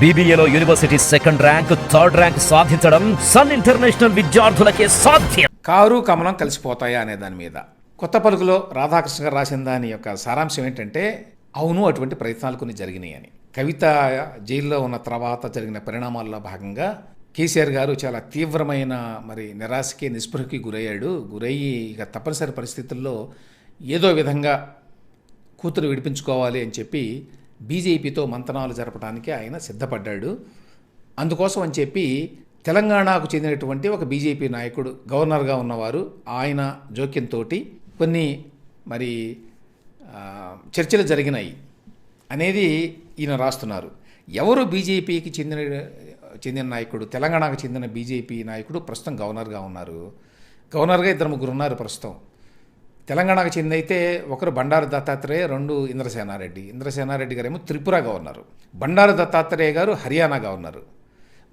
BBAలో university second rank, third rank సాధించడం Sun International విద్యార్థులకే సాధ్యం. కారు కమలం కలిసిపోతాయా అనే దాని మీద కొత్త పలుకులో రాధాకృష్ణ గారు రాసిన దాని యొక్క సారాంశం ఏంటంటే, అవును అటువంటి ప్రయత్నాలు కొన్ని జరిగినాయి అని. కవిత జైల్లో ఉన్న తర్వాత జరిగిన పరిణామాల్లో భాగంగా కేసీఆర్ గారు చాలా తీవ్రమైన నిరాశకి నిస్పృహకి గురయ్యి ఇక తప్పనిసరి పరిస్థితుల్లో ఏదో విధంగా కూతురు విడిపించుకోవాలి అని చెప్పి బీజేపీతో మంతనాలు జరపడానికి ఆయన సిద్ధపడ్డాడు. అందుకోసం అని చెప్పి తెలంగాణకు చెందినటువంటి ఒక బీజేపీ నాయకుడు గవర్నర్గా ఉన్నవారు ఆయన జోక్యంతో కొన్ని చర్చలు జరిగినాయి అనేది ఈయన రాస్తున్నారు. ఎవరు బీజేపీకి చెందిన నాయకుడు, తెలంగాణకు చెందిన బీజేపీ నాయకుడు ప్రస్తుతం గవర్నర్గా ఉన్నారు. గవర్నర్గా 2-3 ఉన్నారు ప్రస్తుతం. తెలంగాణకు చెంది అయితే ఒకరు బండారు దత్తాత్రేయ, 2 ఇంద్రసేనారెడ్డి గారేమో త్రిపుర గవర్నరు, బండారు దత్తాత్రేయ గారు Haryana governor.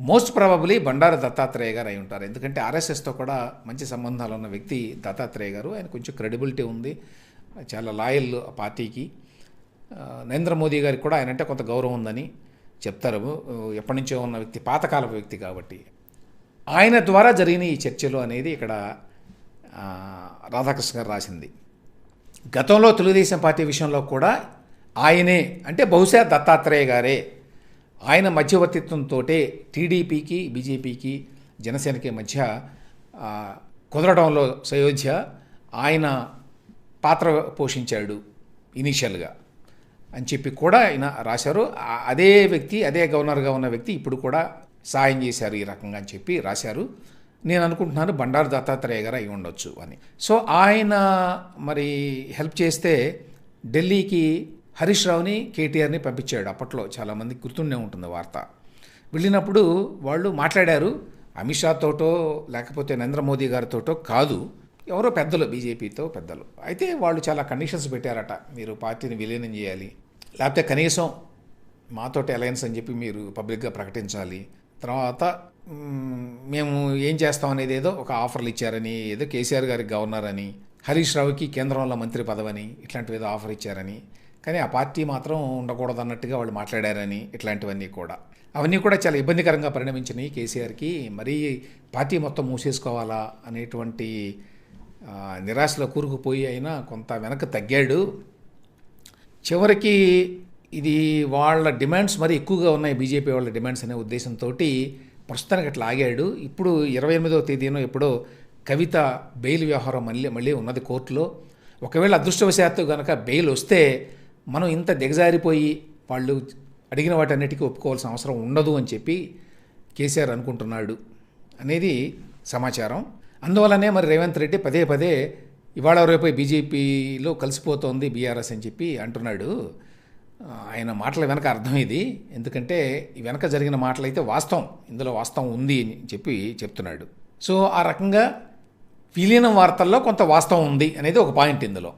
Most probably Bandaru Dattatreya గారు అయి ఉంటారు. ఎందుకంటే ఆర్ఎస్ఎస్తో కూడా మంచి సంబంధాలు ఉన్న వ్యక్తి దత్తాత్రేయ గారు. ఆయన కొంచెం క్రెడిబిలిటీ ఉంది, చాలా లాయల్ ఆ పార్టీకి. నరేంద్ర మోదీ గారికి కూడా ఆయనంటే కొంత గౌరవం ఉందని చెప్తారు. ఎప్పటి నుంచో ఉన్న వ్యక్తి, పాతకాలపు వ్యక్తి కాబట్టి. ఆయన ద్వారా జరిగిన ఈ చర్చలు అనేది ఇక్కడ రాధాకృష్ణ గారు రాసింది. గతంలో తెలుగుదేశం పార్టీ విషయంలో కూడా ఆయనే, అంటే బహుశా దత్తాత్రేయ గారే, ఆయన మధ్యవర్తిత్వంతో టీడీపీకి, బీజేపీకి, జనసేనకి మధ్య కుదరడంలో సయోధ్య ఆయన పాత్ర పోషించాడు ఇనీషియల్గా అని చెప్పి కూడా ఆయన రాశారు. అదే వ్యక్తి, అదే గవర్నర్గా ఉన్న వ్యక్తి ఇప్పుడు కూడా సాయం చేశారు ఈ రకంగా అని చెప్పి రాశారు. నేను అనుకుంటున్నాను బండారు దత్తాత్రేయ గారు అయి ఉండొచ్చు అని. సో ఆయన హెల్ప్ చేస్తే ఢిల్లీకి హరీష్ రావుని, కేటీఆర్ని పంపించాడు. అప్పట్లో చాలామంది గుర్తుండే ఉంటుంది వార్త. వెళ్ళినప్పుడు వాళ్ళు మాట్లాడారు, అమిత్ షాతోటో లేకపోతే నరేంద్ర మోదీ గారితోటో కాదు, ఎవరో పెద్దలు, బీజేపీతో పెద్దలు. అయితే వాళ్ళు చాలా కండిషన్స్ పెట్టారట, మీరు పార్టీని విలీనం చేయాలి, లేకపోతే కనీసం మాతోటి అలయన్స్ అని చెప్పి మీరు పబ్లిక్గా ప్రకటించాలి, తర్వాత మేము ఏం చేస్తాం అనేది ఏదో ఒక ఆఫర్లు ఇచ్చారని, ఏదో కేసీఆర్ గారికి గవర్నర్ అని, హరీష్ రావుకి కేంద్రంలో మంత్రి పదవని, ఇట్లాంటివి ఏదో ఆఫర్ ఇచ్చారని, కానీ ఆ పార్టీ మాత్రం ఉండకూడదు అన్నట్టుగా వాళ్ళు మాట్లాడారని, ఇట్లాంటివన్నీ కూడా అవన్నీ కూడా చాలా ఇబ్బందికరంగా పరిణమించినాయి కేసీఆర్కి. మరీ పార్టీ మొత్తం మూసేసుకోవాలా అనేటువంటి నిరాశలో కూరుకుపోయి అయినా కొంత వెనక్కి తగ్గాడు. చివరికి ఇది వాళ్ళ డిమాండ్స్ మరి ఎక్కువగా ఉన్నాయి, బీజేపీ వాళ్ళ డిమాండ్స్ అనే ఉద్దేశంతో ప్రస్తుతానికి అట్లా ఆగాడు. ఇప్పుడు 28వ తేదీనో ఎప్పుడో కవిత బెయిల్ వ్యవహారం మళ్ళీ ఉన్నది కోర్టులో. ఒకవేళ అదృష్టవశాత్తు కనుక బెయిల్ వస్తే మనం ఇంత దిగజారిపోయి వాళ్ళు అడిగిన వాటన్నిటికీ ఒప్పుకోవాల్సిన అవసరం ఉండదు అని చెప్పి కేసీఆర్ అనుకుంటున్నాడు అనేది సమాచారం. అందువల్లనే రేవంత్ రెడ్డి పదే ఇవాళ రేపు బీజేపీలో కలిసిపోతోంది బీఆర్ఎస్ అని చెప్పి అంటున్నాడు. ఆయన మాటల వెనక అర్థం ఇది, ఎందుకంటే ఈ వెనక జరిగిన మాటలైతే వాస్తవం, ఇందులో వాస్తవం ఉంది అని చెప్పి చెప్తున్నాడు. సో ఆ రకంగా విలీనం వార్తల్లో కొంత వాస్తవం ఉంది అనేది ఒక పాయింట్ ఇందులో.